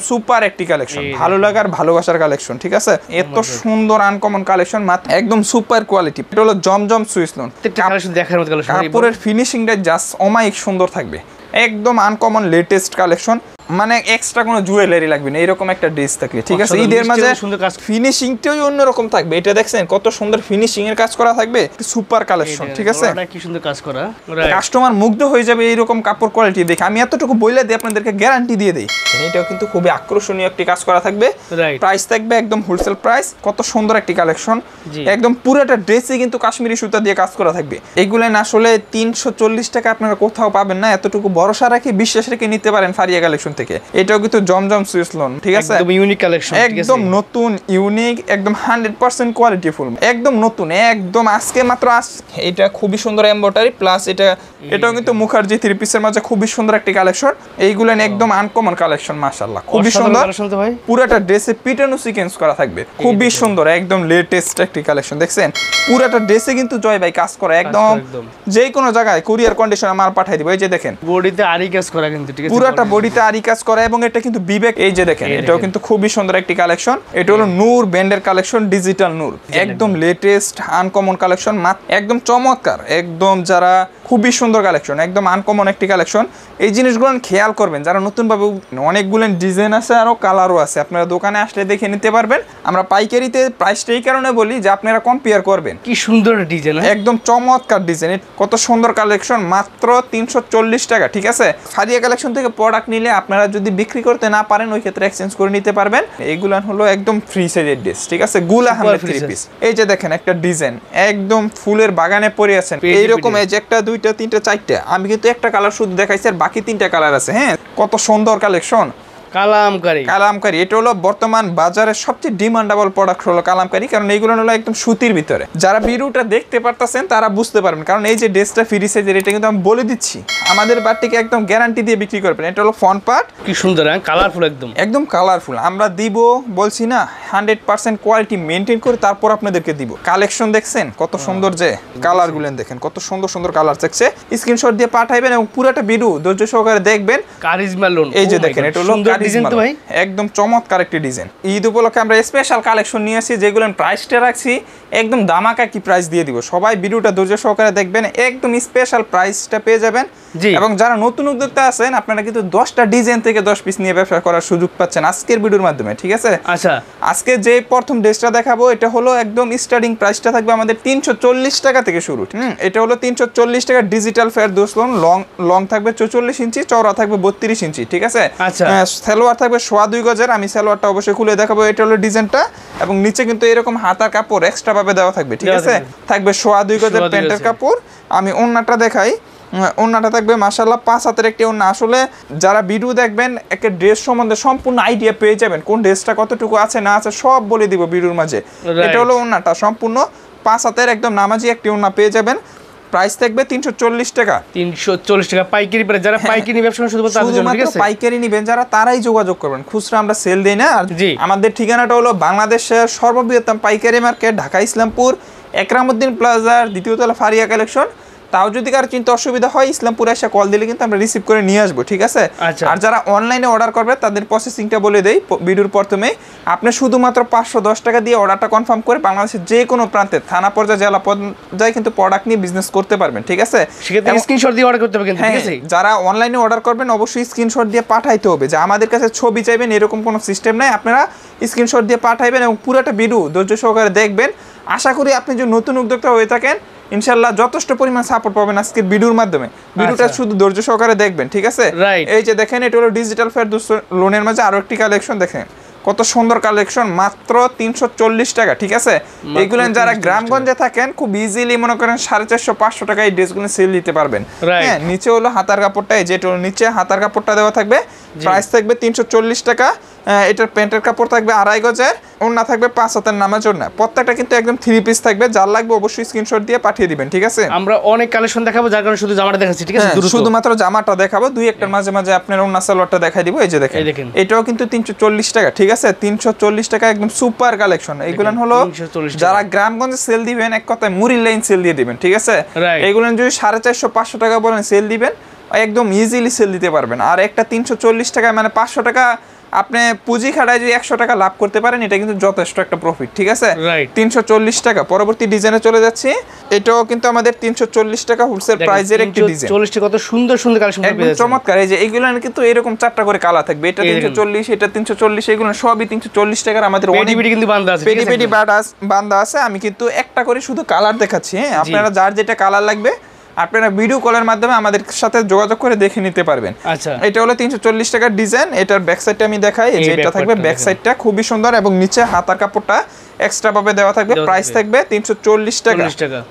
Super একটি collection, ভালো লাগার ভালোবাসার কালেকশন, ঠিক আছে? এত সুন্দর আনকমন কালেকশন, একদম সুপার কোয়ালিটি। এটা হলো জমজম সুইস লোন, কাপড়ের ফিনিশিংটা জাস্ট অমায়িক সুন্দর থাকবে, একদম আনকমন লেটেস্ট কালেকশন, মানে এক্সট্রা কোনো জুয়েলারি লাগবে না এরকম একটা ড্রেস থাকলে, ঠিক আছে? ঈদের মাঝে ফিনিশিংটাই অন্যরকম থাকবে। এটা দেখছেন কত সুন্দর ফিনিশিং এর কাজ করা থাকবে, সুপার কালেকশন, ঠিক আছে? কি সুন্দর কাজ করা, কাস্টমার মুগ্ধ হয়ে যাবে এইরকম কাপড় কোয়ালিটি দেখে। আমি এতটুকু বইলে দিই, আপনাদেরকে গ্যারান্টি দিয়ে দিই। এটাও কিন্তু খুবই আকর্ষণীয় একটি কাজ করা থাকবে, প্রাইস থাকবে একদম হোলসেল প্রাইস। কত সুন্দর একটি কালেকশন, একদম পুরোটা ড্রেসে কিন্তু কাশ্মীরি সুতা দিয়ে কাজ করা থাকবে। এগুলো না আসলে 340 টাকা আপনারা কোথাও পাবেন না। এতটুকু ভরসা রাখি, বিশ্বাস রেখে নিতে পারেন ফারিয়া কালেকশন থেকে। এটাও কিন্তু জমজম সুইস লোন, ঠিক আছে? একদম ইউনিক কালেকশন, একদম নতুন ইউনিক, একদম 100% কোয়ালিটি ফুল, একদম নতুন, একদম আজকে মাত্র এটা খুবই সুন্দর এমব্রয়ডারি প্লাস এটাও কিন্তু মুখার্জি থ্রি পিসের মাঝে খুবই সুন্দর একটি কালেকশন। এইগুলো একদম আনকমন কালেকশন, মাশাআল্লাহ খুবই সুন্দর। পুরোটা ড্রেসে পিটানো সিকোয়েন্স করা থাকবে, খুবই সুন্দর, একদম লেটেস্ট একটি কালেকশন। দেখছেন পুরোটা ড্রেসে কিন্তু জয় ভাই কাজ করা, একদম যে কোনো জায়গায় কুরিয়ার কন্ডিশনে মাল পাঠিয়ে দিব। এই যে দেখেন বডিতে আরি কাজ করা, কিন্তু ঠিক আছে পুরোটা বডিতে আরি কাজ করা, এবং এটা কিন্তু বিবেক। এই যে দেখেন এটাও কিন্তু খুবই সুন্দর একটি কালেকশন। এটা হলো নূর ব্র্যান্ডের কালেকশন, ডিজিটাল নূর, একদম লেটেস্ট আনকমন কালেকশন, একদম চমৎকার, একদম যারা খুবই সুন্দর কালেকশন, একদম আনকমন একটি কালেকশন। এই জিনিসগুলো খেয়াল করবেন যারা নতুনভাবে, অনেকগুলো ডিজাইন আছে আরো কালারও আছে, আপনারা দোকানে আসলে দেখে নিতে পারবেন। আমরা পাইকারিতে প্রাইসটা এই কারণে বলি যে আপনারা কম্পেয়ার করবেন। কি সুন্দর ডিজাইন, একদম চমৎকার ডিজাইন, কত সুন্দর কালেকশন, মাত্র 340 টাকা, ঠিক আছে? ফারিয়া কালেকশন থেকে প্রোডাক্ট নিলে আপনারা যদি বিক্রি করতে না পারেন ওই ক্ষেত্রে এক্সচেঞ্জ করে নিতে পারবেন। এইগুলো হলো একদম ফ্রি সাইজের ড্রেস, ঠিক আছে? গুল আহমেদ থ্রি পিস। এই যে দেখেন একটা ডিজাইন একদম ফুলের বাগানে পড়ে আছেন, এইরকম এই যে একটা দুইটা তিনটা চারটা, আমি কিন্তু একটা কালার শুধু দেখাইছি আর বাকি তিনটা কালার আছে। হ্যাঁ, কত সুন্দর কালেকশন, কালামকারী। এটা হলো বর্তমান বাজারের সবচেয়ে ডিমান্ডেবল প্রোডাক্ট হলো কালামকারী, কারণ এইগুলো হলো একদম সুতির ভিতরে। যারা ভিডিওটা দেখতে পারতেছেন তারা বুঝতে পারবেন, কারণ এই যে ড্রেসটা ফ্রি সাইজের, এটা কিন্তু আমি বলে দিচ্ছি আমাদের বাড়িতে একদম গ্যারান্টি দিয়ে বিক্রি করবেন। এটা হলো ফ্রন্ট পার্ট, কি সুন্দর কালারফুল, একদম কালারফুল। আমরা দিব বলছি না 100% কোয়ালিটি মেনটেন করে তারপর আপনাদেরকে দিব। কালেকশন দেখছেন কত সুন্দর, যে কালারগুলো দেখেন কত সুন্দর সুন্দর কালার থাকছে। স্ক্রিনশট দিয়ে পাঠাইবেন এবং পুরোটা ভিডিও ধৈর্য সহকারে দেখবেন। কারিজমা লোন, এই যে দেখেন এটা হলো একদম চমৎকার একটি ডিজাইন। ঈদ উপলক্ষে আমরা স্পেশাল কালেকশন নিয়ে আসি, যেগুলো প্রাইসটা রাখছি একদম দামাকা কি প্রাইস দিয়ে দিব। সবাই ভিডিওটা ধৈর্য সহকারে দেখবেন, একদম স্পেশাল প্রাইসটা পেয়ে যাবেন। এবং যারা নতুন উদ্যোক্তা আছেন আপনারা কিন্তু 10টা ডিজাইন থেকে 10 পিস নিয়ে ব্যবসা করার সুযোগ পাচ্ছেন আজকের ভিডিওর মাধ্যমে, ঠিক আছে? আচ্ছা, আজকে যে প্রথম ড্রেসটা দেখাবো এটা হলো একদম স্টার্টিং প্রাইসটা থাকবে আমাদের 340 টাকা থেকে শুরু। এটা হলো 340 টাকা ডিজিটাল ফেয়ার দোসলন, লং থাকবে 44 ইঞ্চি, চওড়া থাকবে 32 ইঞ্চি, ঠিক আছে? সালোয়ার থাকবে 2.5 গজের। আমি সালোয়ারটা অবশ্যই খুলে দেখাবো। এটা হলো ডিজাইনটা, এবং নিচে কিন্তু এরকম হাতার কাপড় এক্সট্রা ভাবে দেওয়া থাকবে, ঠিক আছে? থাকবে 2.5 গজের প্যান্টের কাপড়। আমি ওন্নাটা দেখাই, ওন্নাটা থাকবে মাশাআল্লাহ 5 হাতের একটি ওন্না। আসলে যারা ভিডিও দেখবেন একটা ড্রেস সম্বন্ধে সম্পূর্ণ আইডিয়া পেয়ে যাবেন, কোন ড্রেসটা কতটুকু আছে না আছে সব বলে দিব ভিডিওর মাঝে। এটা হলো ওন্নাটা, সম্পূর্ণ 5 হাতের একদম নামাজি একটি ওন্না পেয়ে যাবেন। প্রাইস থাকবে 340 টাকা। 340 টাকা পাইকারি প্রাইস। যারা পাইকারি ব্যবসা শুধু তাদের জন্য, ঠিক আছে? পাইকারি নেবেন যারা তারাই যোগাযোগ করবেন, খুচরা আমরা সেল দেই না। আর আমাদের ঠিকানাটা হলো বাংলাদেশের সর্ববৃহত্তম পাইকারি মার্কেট, ঢাকা ইসলামপুর, একরামউদ্দিন প্লাজার 2য় তলা, ফারিয়া কালেকশন। তাও যদি কারো চিন্তা অসুবিধা হয় ইসলামপুরে এসে কল দিলে কিন্তু আমরা রিসিভ করে নিয়ে আসবো, ঠিক আছে? আর যারা অনলাইনে অর্ডার করবে তাদের প্রসেসিংটা বলে দেই ভিডিওর প্রথমে। আপনি শুধুমাত্র 510 টাকা দিয়ে অর্ডারটা কনফার্ম করে বাংলাদেশের যে কোনো প্রান্তে, থানা পর্যায়ে, জেলা পর্যায়ে কিন্তু প্রোডাক্ট নিয়ে বিজনেস করতে পারবেন, ঠিক আছে? সেক্ষেত্রে স্ক্রিনশট দিয়ে অর্ডার করতে হবে, ঠিক আছে? যারা অনলাইনে অর্ডার করবেন অবশ্যই স্ক্রিনশট দিয়ে পাঠাইতে হবে, যে আমাদের কাছে ছবি চাইবেন এরকম কোনো সিস্টেম নাই। আপনারা স্ক্রিনশট দিয়ে পাঠাইবেন এবং পুরোটা ভিডিও ধৈর্য সহকারে দেখবেন। আশা করি আপনি যদি নতুন উদ্যোক্তা হয়ে থাকেন ইনশাআল্লাহ যথেষ্ট পরিমাণ সাপোর্ট পাবেন আজকের ভিডিওর মাধ্যমে। ভিডিওটা শুধু ধৈর্য সহকারে দেখবেন, ঠিক আছে? এই যে দেখেন এটা হলো ডিজিটাল ফেয়ার লোনের মাঝে আরো একটি কালেকশন, দেখেন কত সুন্দর কালেকশন, মাত্র 340 টাকা, ঠিক আছে? এইগুলো যারা গ্রামগঞ্জে থাকেন খুব ইজিলি মনে করেন 450-500 টাকা এই ড্রেসগুলো সেল দিতে পারবেন। হ্যাঁ, নিচে হলো হাতার কাপড়টা, এই যে এটা হলো নিচে হাতার কাপড়টা দেওয়া থাকবে। প্রাইস থাকবে 340 টাকা। এটার প্যান্টের কাপড় থাকবে 2.5 গজের, ওন্না থাকবে 5 হাতের নামাজ ওন্না। প্রত্যেকটা কিন্তু একদম 3 পিস থাকবে। যার লাগবে অবশ্যই স্ক্রিনশট দিয়ে পাঠিয়ে দিবেন, ঠিক আছে? আমরা অনেক কালেকশন দেখাবো, যার কারণে শুধু জামাটা দেখাচ্ছি, ঠিক আছে? শুধুমাত্র জামাটা দেখাবো, দুই একটার মাঝে মাঝে আপনার ওন্না সালোয়ারটা দেখাই দিব। এই যে দেখেন এটাও কিন্তু 340 টাকা, ঠিক আছে? 340 টাকা, একদম সুপার কালেকশন। এইগুলো হলো যারা গ্রামগঞ্জে সেল দিবেন, এক কথায় মুড়ির লাইন সেল দিয়ে দিবেন, ঠিক আছে? এইগুলো যদি 450-500 টাকা বলেন সেল দিবেন, একদম ইজিলি সেল দিতে পারবেন। আর একটা 340 টাকায় মানে 500 টাকা আপনি পুঁজি খাটায় যদি 100 টাকা লাভ করতে পারেন এটা কিন্তু যথেষ্ট একটা প্রফিট, ঠিক আছে। Right. 340 টাকা। পরবর্তী ডিজাইনে চলে যাচ্ছি, এটাও কিন্তু আমাদের 340 টাকা হোলসেল প্রাইজের একটি ডিজাইন। 340 কত সুন্দর সুন্দর কালেকশন একদম চমৎকার। এই যে এইগুলো কিন্তু এরকম 4টা করে কালার থাকবে, এটা 340, এটা 340, এগুলো সবই 340 টাকার। আমাদের অনেক পেডি কিন্তু বান্দা আছে, পেডি পেডি বান্দা আছে। আমি কিন্তু একটা করে শুধু কালার দেখাচ্ছি, হ্যাঁ, আপনারা যার যেটা কালার লাগবে আপনারা ভিডিও কলের মাধ্যমে আমাদের সাথে যোগাযোগ করে দেখে নিতে পারবেন। আচ্ছা, এটা হলো 340 টাকার ডিজাইন। এটার ব্যাক সাইডটা আমি দেখাই, এই যে এটা থাকবে ব্যাক সাইডটা খুবই সুন্দর এবং নিচে হাতার কাপড়টা এক্সট্রা ভাবে দেওয়া থাকবে। প্রাইস থাকবে 340 টাকা।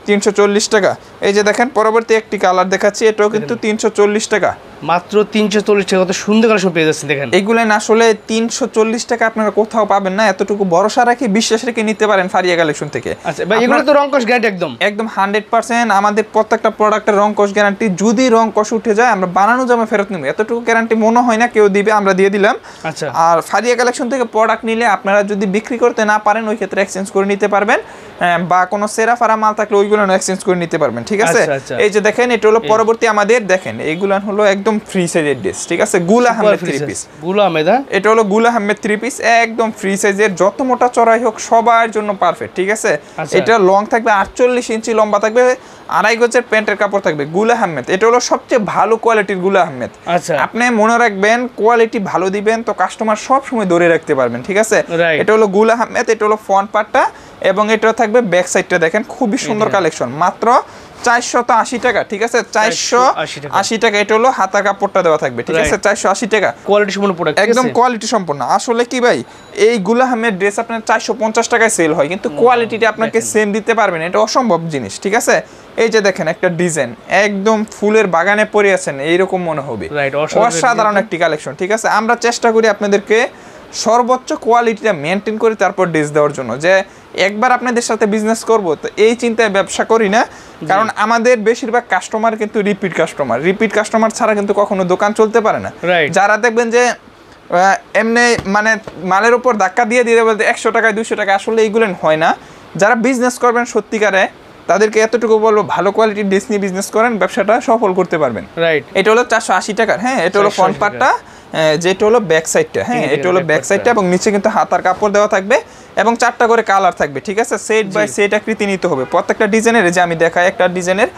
340 টাকা। এই যে দেখেন পরবর্তী একটি কালার দেখাচ্ছি, এটাও কিন্তু 340 টাকা। মাত্র 340 টাকা, কত সুন্দর কালেকশন পেয়ে যাচ্ছেন দেখেন। এগুলেন আসলে 340 টাকা আপনারা কোথাও পাবেন না। এতটুকু ভরসা রাখি, বিশ্বাস রেখে নিতে পারেন ফারিয়া কালেকশন থেকে। আচ্ছা ভাই, এগুলো তো রং কস গ্যারান্টি একদম 100%। আমাদের প্রত্যেকটা প্রোডাক্টের রং কস গ্যারান্টি। যদি রং কস উঠে যায় আমরা বানানো জামা ফেরত নিব, এতটুকু গ্যারান্টি মনে হয় না কেউ দিবে, আমরা দিয়ে দিলাম। আচ্ছা, আর ফারিয়া কালেকশন থেকে প্রোডাক্ট নিলে আপনারা যদি বিক্রি করতে না পারেন ওই ক্ষেত্রে এক্সচেঞ্জ করে নিতে পারবেন, বা কোনো সেরা ফারা মাল থাকলে ওইগুলো এক্সচেঞ্জ করে নিতে পারবেন, ঠিক আছে। এই যে দেখেন এটা হলো পরবর্তী আমাদের, দেখেন এইগুলো হলো একদম ফ্রি সাইজের ড্রেস, ঠিক আছে। গুল আহমেদ 3 পিস। গুল আহমেদ, এটা হলো গুল আহমেদ 3 পিস, একদম ফ্রি সাইজের, যত মোটা চড়াই হোক সবার জন্য পারফেক্ট, ঠিক আছে। এটা লং থাকবে 48 ইঞ্চি, লম্বা থাকবে 2.5 গজের প্যান্টের কাপড় থাকবে। গুল আহমেদ এটা হলো সবচেয়ে ভালো কোয়ালিটির গুল আহমেদ। আচ্ছা, আপনি মনে রাখবেন কোয়ালিটি ভালো দিবেন তো কাস্টমার সব সময় ধরে রাখতে পারবেন, ঠিক আছে। এটা হলো গুল আহমেদ, এটা হলো ফ্রন্ট পার্টটা এবং এটা থাকবে ব্যাক সাইডটা। দেখেন খুবই সুন্দর কালেকশন, মাত্র 480 টাকা, ঠিক আছে। 480 টাকা। এটা হলো হাতা কাপড়টা দেওয়া থাকবে, ঠিক আছে। 480 টাকা। কোয়ালিটি সম্পূর্ণ প্রোডাক্ট, একদম কোয়ালিটি সম্পূর্ণ। আসলে কি ভাই, এই গুল আহমেদ ড্রেস আপনার 450 টাকায় সেল হয়, কিন্তু কোয়ালিটিটা আপনাকে সেম দিতে পারবেন এটা অসম্ভব জিনিস, ঠিক আছে। এই যে দেখেন একটা ডিজাইন, একদম ফুলের বাগানে পড়ে আছেন এইরকম মনে হবে, অসাধারণ একটি কালেকশন, ঠিক আছে। আমরা চেষ্টা করি আপনাদেরকে সর্বোচ্চ কোয়ালিটিটা মেনটেন করে তারপর ড্রেস দেওয়ার জন্য, যে একবার আপনাদের সাথে বিজনেস করব তো এই চিন্তায় ব্যবসা করি না, কারণ আমাদের বেশিরভাগ কাস্টমার কিন্তু রিপিট কাস্টমার ছাড়া কিন্তু কখনো দোকান চলতে পারে না। যারা দেখবেন যে এমনি মানে মালের উপর ধাক্কা দিয়ে বলতে 100 টাকায় 200 টাকা, আসলে এইগুলো হয় না। যারা বিজনেস করবেন সত্যিকারে তাদেরকে এতটুকু বলবো, ভালো কোয়ালিটির ড্রেস নিয়ে বিজনেস করেন, ব্যবসাটা সফল করতে পারবেন। এটা হলো 480 টাকার, হ্যাঁ। এটা হলো ফ্রন্ট পার্টটা, যেটা হলো ব্যাক সাইডটা, হ্যাঁ। এটা হলো ব্যাক সাইডটা এবং নিচে কিন্তু হাতার কাপড় দেওয়া থাকবে এবং 4টা করে কালার থাকবে, ঠিক আছে। সেট বাই সেট আকৃতি নিতে হবে প্রত্যেকটা ডিজাইনের। যে আমি দেখাই একটা ডিজাইনের,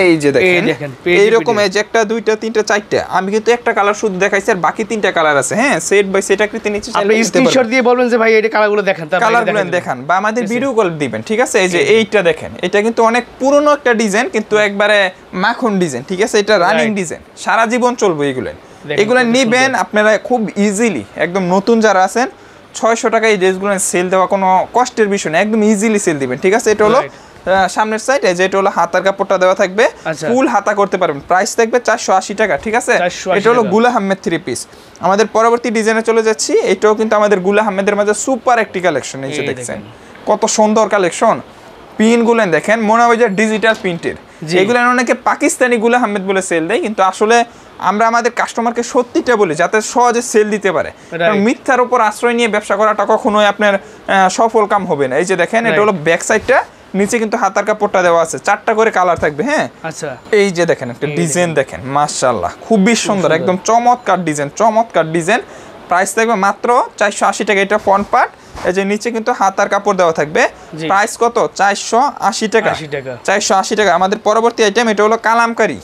এই যে দেখেন এইরকম, এই যে 1 2 3 4টা, আমি কিন্তু একটা কালার শুধু দেখাইছি আর বাকি 3টা কালার আছে, হ্যাঁ। সেট বাই সেট আকৃতি নিচে আপনি স্ক্রিনশট দিয়ে বলবেন যে ভাই এই কালারগুলো দেখেন, তারপর কালারগুলো দেখান বা আমাদের ভিডিও কল দিবেন, ঠিক আছে। এই যে এইটা দেখেন, এটা কিন্তু অনেক পুরনো একটা ডিজাইন, কিন্তু একবারে মাখন ডিজাইন, ঠিক আছে। এটা রানিং ডিজাইন, সারা জীবন চলবে এগুলো নিবেন আপনারা খুব ইজিলি। একদম নতুন যারা আছেন 600 টাকা এই ড্রেসগুলো সেল দেওয়া কোনো কষ্টের বিষয় না, একদম ইজিলি সেল দিবেন, ঠিক আছে। এটা হলো সামনের সাইড, এই যে এটা হলো হাতার কাপড়টা দেওয়া থাকবে, ফুল হাতা করতে পারবেন। প্রাইস থাকবে 480 টাকা, ঠিক আছে। এটা হলো গুল আহমেদ 3 পিস। আমাদের পরবর্তী ডিজাইনে চলে যাচ্ছি, এটাও কিন্তু আমাদের গুল আহমেদের মাঝে সুপার একটি কালেকশন। এই যে দেখছেন কত সুন্দর কালেকশন, পিনগুলো দেখেন মনে হয় যে ডিজিটাল প্রিন্টের। এগুলো অনেকে পাকিস্তানি গুল আহমেদ বলে সেল দেয়, কিন্তু আসলে আমরা আমাদের কাস্টমারকে সত্যিটা বলি যাতে সহজে সেল দিতে পারে। কারণ মিথ্যার উপর আশ্রয় নিয়ে ব্যবসা করাটা কখনোই আপনার সফল কাম হবে না। এই যে দেখেন এটা হলো ব্যাক সাইডটা, নিচে কিন্তু হাতার কাপড়টা দেওয়া আছে, 4টা করে কালার থাকবে, হ্যাঁ। আচ্ছা, এই যে দেখেন একটা ডিজাইন দেখেন, মাশাআল্লাহ খুবই সুন্দর, একদম চমৎকার ডিজাইন। প্রাইস থাকবে মাত্র 480 টাকা। এটা ফ্রন্ট পার্ট, এই যে নিচে কিন্তু হাতার কাপড় দেওয়া থাকবে। প্রাইস কত? 480 টাকা। 480 টাকা। আমাদের পরবর্তী আইটেম, এটা হলো কালামকারী।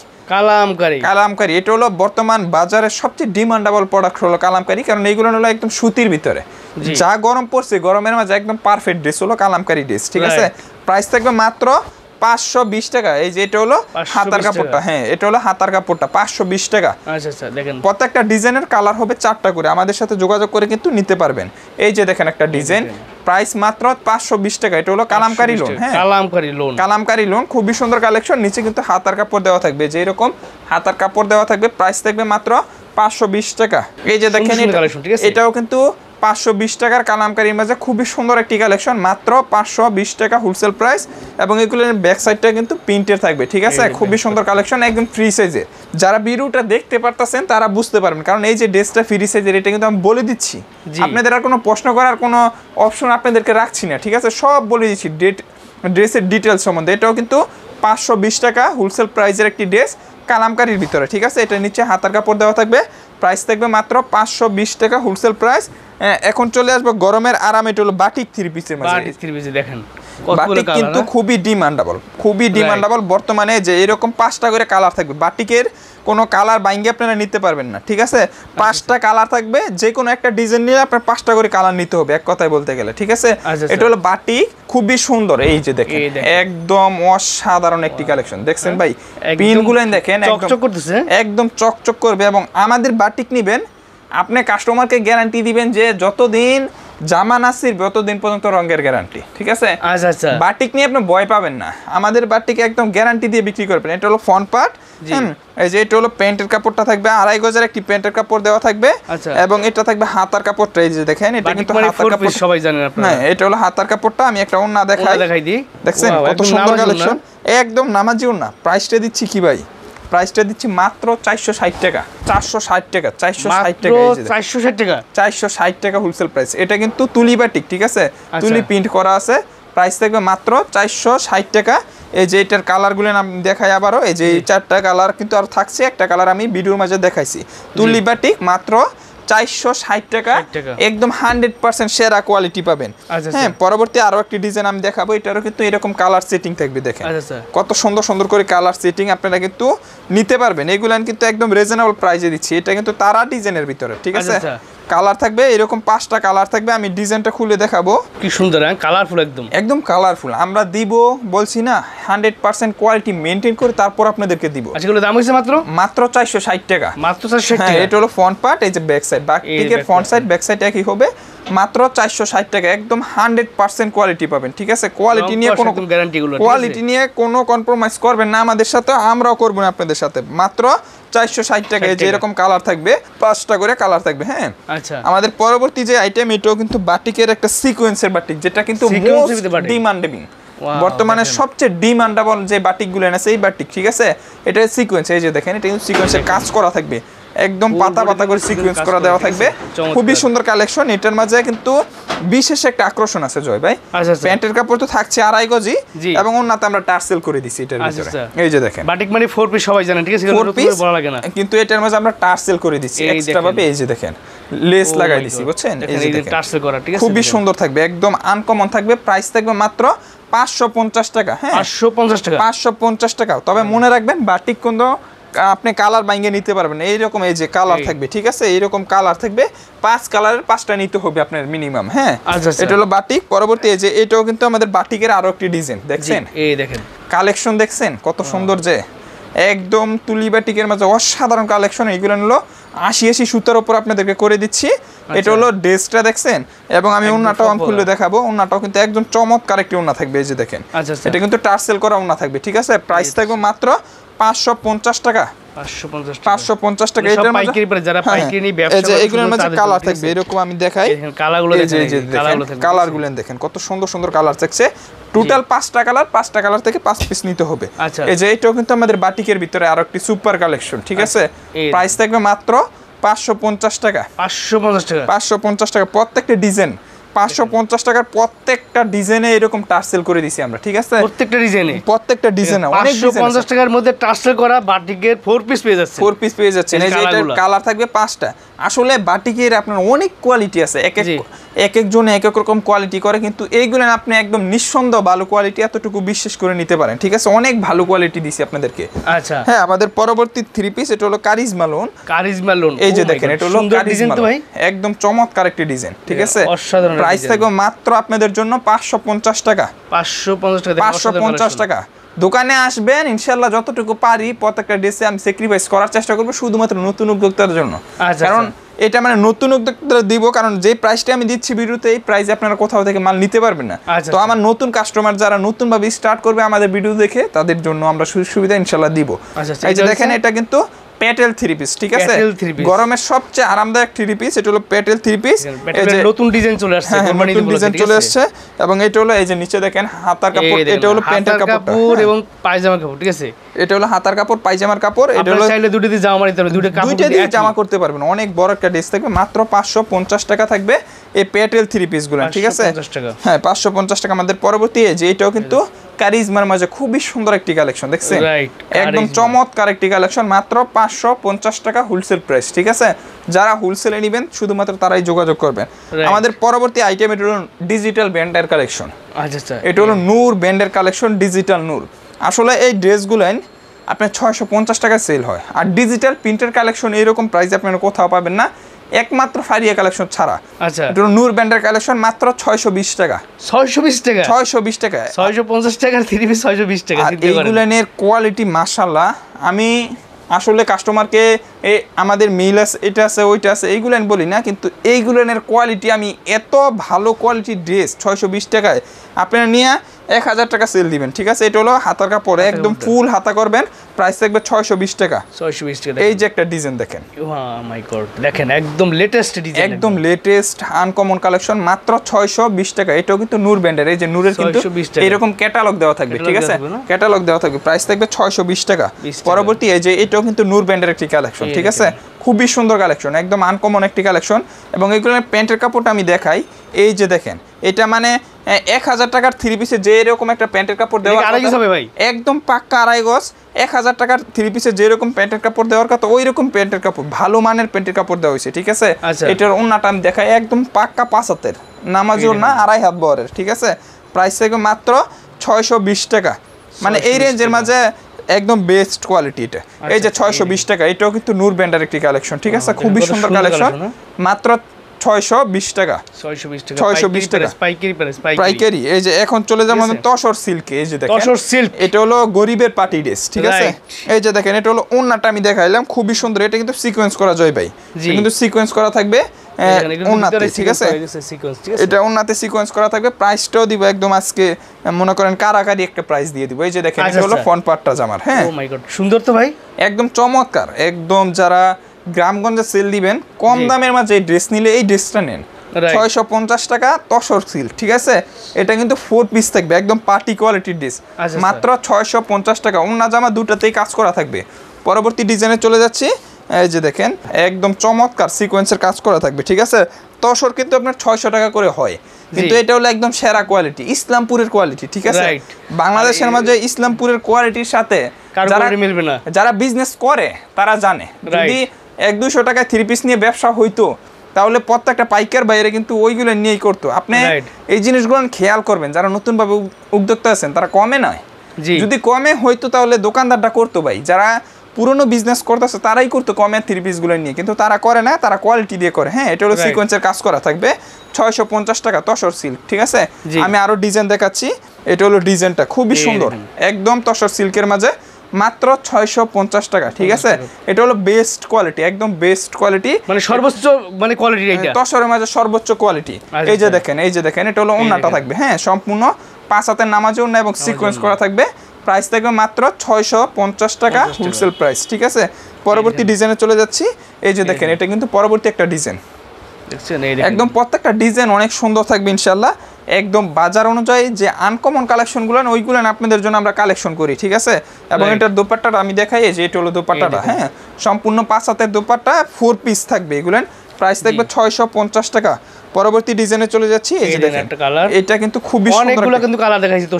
এটা হলো বর্তমান বাজারের সবচেয়ে ডিমান্ডেবল প্রোডাক্ট হলো কালামকারী, কারণ এইগুলো হলো একদম সুতির ভিতরে, যা গরম পড়ছে গরমের মাঝে একদম পারফেক্ট ড্রেস হলো কালামকারী ড্রেস, ঠিক আছে। প্রাইস থাকবে মাত্র 520 টাকা। এই যে এটা হলো হাতার কাপড়টা, হ্যাঁ। এটা হলো হাতার কাপড়টা 520 টাকা। আচ্ছা, দেখেন প্রত্যেকটা ডিজাইনের কালার হবে 4টা করে, আমাদের সাথে যোগাযোগ করে কিন্তু নিতে পারবেন। এই যে দেখেন একটা ডিজাইন, প্রাইস মাত্র 520 টাকা। এটা হলো কালামকারী লোন, হ্যাঁ। কালামকারী লোন খুবই সুন্দর কালেকশন। নিচে কিন্তু হাতার কাপড় দেওয়া থাকবে, যে এরকম হাতার কাপড় দেওয়া থাকবে। প্রাইস থাকবে মাত্র 520 টাকা। এই যে দেখেন এটাও কিন্তু 520 টাকার কালামকারীর মাঝে খুবই সুন্দর একটি কালেকশন, মাত্র 520 টাকা হোলসেল প্রাইস। এবং এগুলোর ব্যাক সাইডটা কিন্তু প্রিন্টের থাকবে, ঠিক আছে। খুবই সুন্দর কালেকশন, একদম ফ্রি সাইজের। যারা ভিডিওটা দেখতে পারতেছেন তারা বুঝতে পারবেন, কারণ এই যে ড্রেসটা ফ্রি সাইজের, এটা কিন্তু আমি বলে দিচ্ছি, আপনাদের আর কোনো প্রশ্ন করার কোনো অপশন আপনাদেরকে রাখছি না, ঠিক আছে। সব বলে দিচ্ছি ড্রেসের ডিটেলস সম্বন্ধে। এটাও কিন্তু 520 টাকা হোলসেল প্রাইসের একটি ড্রেস কালামকারীর ভিতরে, ঠিক আছে। এটা নিচে হাতার কাপড় দেওয়া থাকবে। প্রাইস থাকবে মাত্র 520 টাকা হোলসেল প্রাইস। এখন চলে আসবো গরমের আরাম, এটা হলো বাটিক 3 পিসের মধ্যে। বাটিক 3 পিস দেখেন বাটিক কিন্তু খুবই ডিমান্ডেবল বর্তমানে, যে এরকম 5টা করে কালার থাকবে। বাটিকের কোনো কালার বাইঙ্গে আপনারা নিতে পারবেন না, ঠিক আছে? 5টা কালার থাকবে, যে কোনো একটা ডিজাইন নিলে আপনার 5টা করে কালার নিতে হবে, এক কথায় বলতে গেলে, ঠিক আছে? এটা হলো বাটিক, খুবই সুন্দর। এই যে দেখেন একদম অসাধারণ একটি কালেকশন, দেখছেন ভাই? পিনগুলো দেখেন চকচক করতেছে, একদম চকচক করবে। এবং আমাদের বাটিক নিবেন, আপনি কাস্টমারকে গ্যারান্টি দিবেন যে যতদিন জামা নাসির ততদিন পর্যন্ত রঙের গ্যারান্টি, ঠিক আছে? আচ্ছা আচ্ছা। বাটিক নিয়ে আপনি ভয় পাবেন না, আমাদের বাটিক একদম গ্যারান্টি দিয়ে বিক্রি করবেন। এটা হলো ফ্রন্ট পার্ট, এই যে এটা হলো প্যান্টের কাপড়টা থাকবে 2.5 গজের একটি প্যান্টের কাপড় দেওয়া থাকবে, এবং এটা থাকবে হাতার কাপড়টা। এই যে দেখেন এটা কিন্তু হাতার কাপড়, সবাই জানেন আপনারা। হ্যাঁ, এটা হলো হাতার কাপড়টা। আমি একটা ওন্না দেখাই দিই, দেখছেন কত সুন্দর কালেকশন, একদম নামাজি ওন্না। প্রাইসটা দিচ্ছি কি ভাই? প্রাইসটা দিচ্ছি মাত্র 460 টাকা, 460 টাকা, 460 টাকা, এই যে 460 টাকা, 460 টাকা হোলসেল প্রাইস। এটা কিন্তু তুলি বাটিক, ঠিক আছে? তুলি প্রিন্ট করা আছে। প্রাইস থাকবে মাত্র 460 টাকা। এই যে এটার কালারগুলো আমি দেখাই আবারও, এই যে 4টা কালার কিন্তু আর থাকছে, একটা কালার আমি ভিডিওর মাঝে দেখাইছি। তুলি বাটিক মাত্র 460 টাকা, একদম 100% সেরা কোয়ালিটি পাবেন। হ্যাঁ, পরবর্তী আরো একটি ডিজাইন আমি দেখাবো, এটারও কিন্তু এরকম কালার সেটিং থাকবে, দেখেন কত সুন্দর সুন্দর করে কালার সেটিং আপনারা কিন্তু নিতে পারবেন। এগুলো কিন্তু একদম রিজনেবল প্রাইসে দিচ্ছি। এটা কিন্তু তারা ডিজাইনের ভিতরে, ঠিক আছে? কালার থাকবে এরকম 5টা কালার থাকবে, আমি ডিজাইনটা খুলে দেখাবো। কি সুন্দর, কালারফুল, একদম কালারফুল। আমরা দিব, বলছি না, 100% কোয়ালিটি মেইনটেইন করে তারপর আপনাদেরকে দিব। আচ্ছা, এগুলো দাম হইছে মাত্র 460 টাকা, মাত্র 460 টাকা। এটা হলো ফ্রন্ট পার্ট, এই যে ব্যাক সাইড, বাটিকের ফ্রন্ট সাইড ব্যাক সাইড একই হবে, মাত্র 460 টাকা। একদম 100% কোয়ালিটি পাবেন, ঠিক আছে? কোয়ালিটি নিয়ে কোনো কম্প্রোমাইজ করবেন না আমাদের সাথে, আমরাও করব না আপনাদের সাথে। মাত্র 460 টাকা, যে এরকম কালার থাকবে, 5টা করে কালার থাকবে। হ্যাঁ, আচ্ছা। আমাদের পরবর্তী যে আইটেম, এটাও কিন্তু বাটিকের একটা সিকোয়েন্সের বাটিক, যেটা কিন্তু মোস্ট ডিমান্ডেবল, বর্তমানে সবচেয়ে ডিমান্ডেবল যে বাটিকগুলো আছে, এই বাটিক, ঠিক আছে? এটা সিকোয়েন্স, এই যে দেখেন এটা কিন্তু সিকোয়েন্সের কাজ করা থাকবে, একদম পাতা পাতা করে সিকোয়েন্স করা দেওয়া থাকবে, খুবই সুন্দর কালেকশন। এটার মাঝে কিন্তু বিশেষ একটা আকর্ষণ আছে জয় ভাই। প্যান্টের কাপড় তো থাকছে 2.5 গজি, এবং ওন্নাতে আমরা টার্সেল করে দিছি এটার ভিতরে। এই যে দেখেন বাটিক মানে 4 পিস সবাই জানেন, ঠিক আছে? বলা লাগে না, কিন্তু এটার মাঝে আমরা টার্সেল করে দিছি এক্সট্রা ভাবে। এই যে দেখেন লেস লাগাই দিছি, বুঝছেন? এই যে টার্সেল করা, ঠিক আছে? খুবই সুন্দর থাকবে, একদম আনকমন থাকবে। প্রাইস থাকবে মাত্র 550 টাকা। হ্যাঁ, 550 টাকা, 550 টাকা। তবে মনে রাখবেন বাটিক কিন্তু আপনি কালার বাইঙ্গে নিতে পারবেন, এইরকম এই যে কালার থাকবে, ঠিক আছে? এইরকম কালার থাকবে, 5 কালারের 5টা নিতে হবে আপনার মিনিমাম। হ্যাঁ, এটা হলো বাটিক। পরবর্তী এই যে এটাও কিন্তু আমাদের বাটিকের আরো একটি ডিজাইন, দেখছেন? এই দেখেন কালেকশন, দেখছেন কত সুন্দর, যে একদম তুলি বাটিকের মাঝে অসাধারণ কালেকশন। এইগুলো হলো 80 সুতার উপর আপনাদেরকে করে দিচ্ছি। এটা হলো ড্রেসটা, দেখছেন? এবং আমি ওন্নাটাও খুলে দেখাবো। ওন্নাটাও কিন্তু একদম চমৎকার একটি ওন্না থাকবে, এই যে দেখেন এটা কিন্তু টার্সেল করা ওন্না থাকবে, ঠিক আছে? প্রাইস থাকবে মাত্র 550 টাকা, 550 টাকা। এটার মধ্যে যারা পাইকারি নিয়ে ব্যবসা করে, এগুলোর মধ্যে কালার থাকবে এরকম, আমি দেখাই কালারগুলো, কালারগুলো দেখেন কত সুন্দর সুন্দর কালার থাকছে। টোটাল 5টা কালার, 5টা কালার থেকে 5 পিস নিতে হবে। এই যে এটাও কিন্তু আমাদের বাটিকের ভিতরে আরো একটি সুপার কালেকশন, ঠিক আছে? প্রাইস থাকবে মাত্র 550 টাকা, 550 টাকা। প্রত্যেকটা ডিজাইন 550 টাকার, প্রত্যেকটা ডিজাইনে এরকম টার্সেল করে দিছি আমরা, ঠিক আছে? প্রত্যেকটা ডিজাইনে অনেক 550 টাকার মধ্যে টার্সেল করা বাটিকের 4 পিস পেয়ে যাচ্ছে, 4 পিস পেয়ে যাচ্ছেন। এই যে এটার কালার থাকবে 5টা। আসলে বাটিকের আপনার অনেক কোয়ালিটি আছে, এক একজন এক এক রকম কোয়ালিটি করে, কিন্তু এইগুলো আপনি একদম নিঃসন্দেহ ভালো কোয়ালিটি, এতটুকু বিশ্বাস করে নিতে পারেন, ঠিক আছে? অনেক ভালো কোয়ালিটি দিছি আপনাদেরকে। আচ্ছা, হ্যাঁ, আমাদের পরবর্তী 3 পিস, এটা হলো কারিজমা লোন। এই যে দেখেন এটা হলো কারিজমা লোন, একদম চমৎকার একটি ডিজাইন, ঠিক আছে? অসাধারণ। প্রাইস থাকবে মাত্র আপনাদের জন্য 550 টাকা, 550 টাকা। দোকানে আসবেন, ইনশাআল্লাহ যতটুকু পারি প্রত্যেকটা ড্রেসে আমি স্যাক্রিফাইস করার চেষ্টা করব, শুধুমাত্র নতুন উদ্যোক্তাদের জন্য। কারণ এটা মানে নতুন উদ্যোক্তাদের দিব, কারণ যে প্রাইসটা আমি দিচ্ছি ভিডিওতে, এই প্রাইসে আপনারা কোথাও থেকে মাল নিতে পারবেন না। তো আমার নতুন কাস্টমার যারা নতুন ভাবে স্টার্ট করবে আমাদের ভিডিও দেখে, তাদের জন্য আমরা সুযোগ সুবিধা ইনশাআল্লাহ দিব। এই যে দেখেন এটা কিন্তু প্যাটেল 3 পিস, ঠিক আছে? গরমের সবচেয়ে আরামদায়ক 3 পিস, এটা হলো প্যাটেল 3 পিস। এই যে নতুন ডিজাইন চলে আসছে, নতুন ডিজাইন চলে আসছে। এবং এটা হলো এই যে নিচে দেখেন হাতার কাপড়, এটা হলো প্যান্টের কাপড় এবং পায়জামার কাপড়, ঠিক আছে? এটা হলো হাতার কাপড়, পায়জামার কাপড়। এটা হলো চাইলে দুটো দিয়ে জামা নিতে পারবেন, দুটো দিয়ে জামা করতে পারবেন। অনেক বড় একটা ড্রেস থাকবে, মাত্র 550 টাকা থাকবে এই প্যাটেল 3 পিস গুলো, ঠিক আছে? হ্যাঁ, 550 টাকা। আমাদের পরবর্তী এই যে এটাও কিন্তু কারিজমার মাঝে খুবই সুন্দর একটি কালেকশন দেখছেন, রাইট একদম চমৎকার একটি কালেকশন, মাত্র 550 টাকা হোলসেল প্রাইস। ঠিক আছে, যারা হোলসেলে নেবেন শুধুমাত্র তারাই যোগাযোগ করবেন। আমাদের পরবর্তী আইটেম এটা হলো ডিজিটাল ব্যান্ডের কালেকশন। আচ্ছা আচ্ছা, এটা হলো নূর ব্যান্ডের কালেকশন, ডিজিটাল নূর। আসলে এই ড্রেসগুলো আপনার 650 টাকায় সেল হয়, আর ডিজিটাল প্রিন্টের কালেকশন এইরকম প্রাইসে আপনারা কোথাও পাবেন না, একমাত্র ফারিয়া কালেকশন ছাড়া। আচ্ছা, এটা হলো নূর ব্যান্ডের কালেকশন, মাত্র 620 টাকা। 620 টাকা, 620 টাকা, 650 টাকার 3 পিস 620 টাকা। আর এইগুলানের কোয়ালিটি মাশাআল্লাহ, আমি আসলে কাস্টমারকে আমাদের মিল আছে, এটা আছে, ওইটা আছে, এইগুলান বলি না, কিন্তু এইগুলানের কোয়ালিটি আমি এত ভালো কোয়ালিটির ড্রেস 620 টাকায় আপনারা নিয়ে 1000 টাকা সেল দিবেন। ঠিক আছে, এটা হলো হাতার কাপড়, একদম ফুল হাতা করবেন, প্রাইস থাকবে 620 টাকা। 620 টাকা। এই যে একটা ডিজাইন দেখেন, ও মাই গড, দেখেন একদম লেটেস্ট ডিজাইন, একদম লেটেস্ট আনকমন কালেকশন, মাত্র 620 টাকা। এটাও কিন্তু নূর ব্র্যান্ডের, এই যে নূরের কিন্তু এরকম ক্যাটালগ দেওয়া থাকবে। ঠিক আছে, ক্যাটালগ দেওয়া থাকবে, প্রাইস থাকবে 620 টাকা। পরবর্তী এই যে এটাও কিন্তু নূর ব্র্যান্ডের একটি কালেকশন। ঠিক আছে, খুবই সুন্দর কালেকশন, একদম আনকমন একটি কালেকশন। এবং এগুলোর প্যান্টের কাপড়টা আমি দেখাই, এই যে দেখেন, এটা মানে 1000 টাকার 3 পিসে যে এরকম একটা প্যান্টের কাপড় দেওয়া একদম পাক্কা 2.5 গজ। 1000 টাকার 3 পিসে যেরকম প্যান্টের কাপড় দেওয়ার কথা ওই রকম প্যান্টের কাপড়, ভালো মানের প্যান্টের কাপড় দেওয়া হয়েছে। ঠিক আছে, এটার ওন্নাটা আমি দেখাই, একদম পাক্কা 5 হাতের, নামাজও না 2.5 হাত বহরের। ঠিক আছে, প্রাইস থেকে মাত্র 620 টাকা, মানে এই রেঞ্জের মাঝে একদম বেস্ট কোয়ালিটি এটা। এই যে 620 টাকা, এটাও কিন্তু নূর ব্র্যান্ডের একটি কালেকশন। ঠিক আছে, খুবই সুন্দর কালেকশন, মাত্র 620 টাকা। 620 টাকা পাইকারি। এই যে এখন চলে যাবো আমাদের তসর সিল্কে। এই যে দেখেন, তসর সিল্ক, এটা হলো গরিবের পার্টি ড্রেস। ঠিক আছে, এই যে দেখেন, এটা হলো ওন্নাটা আমি দেখাইলাম, খুবই সুন্দর। এটা কিন্তু সিকোয়েন্স করা যায় ভাই, কিন্তু সিকোয়েন্স করা থাকবে ওন্নাতে। ঠিক আছে, এটা ওন্নাতে সিকোয়েন্স করা থাকবে। প্রাইসটাও দিব একদম আজকে মনে করেন কারাকারি একটা প্রাইস দিয়ে দিব। এই যে দেখেন, এটা হলো ফ্রন্ট পার্টটা জামার। হ্যাঁ, ও মাই গড, সুন্দর তো ভাই, একদম চমৎকার। একদম যারা গ্রামগঞ্জে সেল দিবেন, কম দামের মাঝে এই ড্রেস নিলে এই ড্রেসটা নেন, 650 টাকা তসর সিল্ক। ঠিক আছে, এটা কিন্তু 4 পিস থাকবে, একদম পার্টি কোয়ালিটির ড্রেস, মাত্র 650 টাকা। ওন্না জামা দুটাতেই কাজ করা থাকবে। পরবর্তী ডিজাইনে চলে যাচ্ছি, এই যে দেখেন, একদম চমৎকার সিকোয়েন্সের কাজ করা থাকবে। ঠিক আছে, তসর কিন্তু আপনার 600 টাকা করে হয়, কিন্তু এটা হলো একদম সেরা কোয়ালিটি, ইসলামপুরের কোয়ালিটি। ঠিক আছে, বাংলাদেশের মাঝে ইসলামপুরের কোয়ালিটির সাথে যারা বিজনেস করে তারা জানে, যদি 100-200 টাকায় 3 পিস নিয়ে ব্যবসা হইতো তাহলে প্রত্যেকটা পাইকার বাইরে কিন্তু ওইগুলো নিয়েই করতো। আপনি এই জিনিসগুলো খেয়াল করবেন, যারা নতুনভাবে উদ্যোক্তা আছেন তারা কমে নয়, যদি কমে হইতো তাহলে দোকানদারটা করতো ভাই, যারা পুরনো বিজনেস করতেছে তারাই করতো কমে 3 পিসগুলো নিয়ে, কিন্তু তারা করে না, তারা কোয়ালিটি দিয়ে করে। হ্যাঁ, এটা হলো সিকোয়েন্সের কাজ করা থাকবে, 650 টাকা তসর সিল্ক। ঠিক আছে, আমি আরো ডিজাইন দেখাচ্ছি, এটা হলো ডিজাইনটা খুবই সুন্দর, একদম তসর সিল্কের মাঝে, মাত্র 650 টাকা। ঠিক আছে, এটা হলো বেস্ট কোয়ালিটি, একদম বেস্ট কোয়ালিটি, মানে সর্বোচ্চ মানে কোয়ালিটি, এটা তসরের মাঝে সর্বোচ্চ কোয়ালিটি। এই যে দেখেন, এই যে দেখেন, এটা হলো ওন্নাটা থাকবে। হ্যাঁ, সম্পূর্ণ 5 হাতের নামাজে ওন্না এবং সিকোয়েন্স করা থাকবে, প্রাইস থাকবে মাত্র 650 টাকা হোলসেল প্রাইস। ঠিক আছে, পরবর্তী ডিজাইনে চলে যাচ্ছি। এই যে দেখেন, এটা কিন্তু পরবর্তী একটা ডিজাইন, একদম প্রত্যেকটা ডিজাইন অনেক সুন্দর থাকবে ইনশাল্লাহ, একদম বাজার অনুযায়ী যে আনকমন কালেকশনগুলো ওইগুলো আপনাদের জন্য আমরা কালেকশন করি। ঠিক আছে, এবং এটার দোপাট্টাটা আমি দেখাই, যে এটা হলো দোপাট্টাটা। হ্যাঁ, সম্পূর্ণ 5 হাতের দোপাট্টা, 4 পিস থাকবে, এগুলো প্রাইস থাকবে 650 টাকা। পরবর্তী ডিজাইনে চলে যাচ্ছি, এই যে দেখেন, এটা কিন্তু খুবই সুন্দর, অনেকগুলো কিন্তু কালার দেখাইছি তো,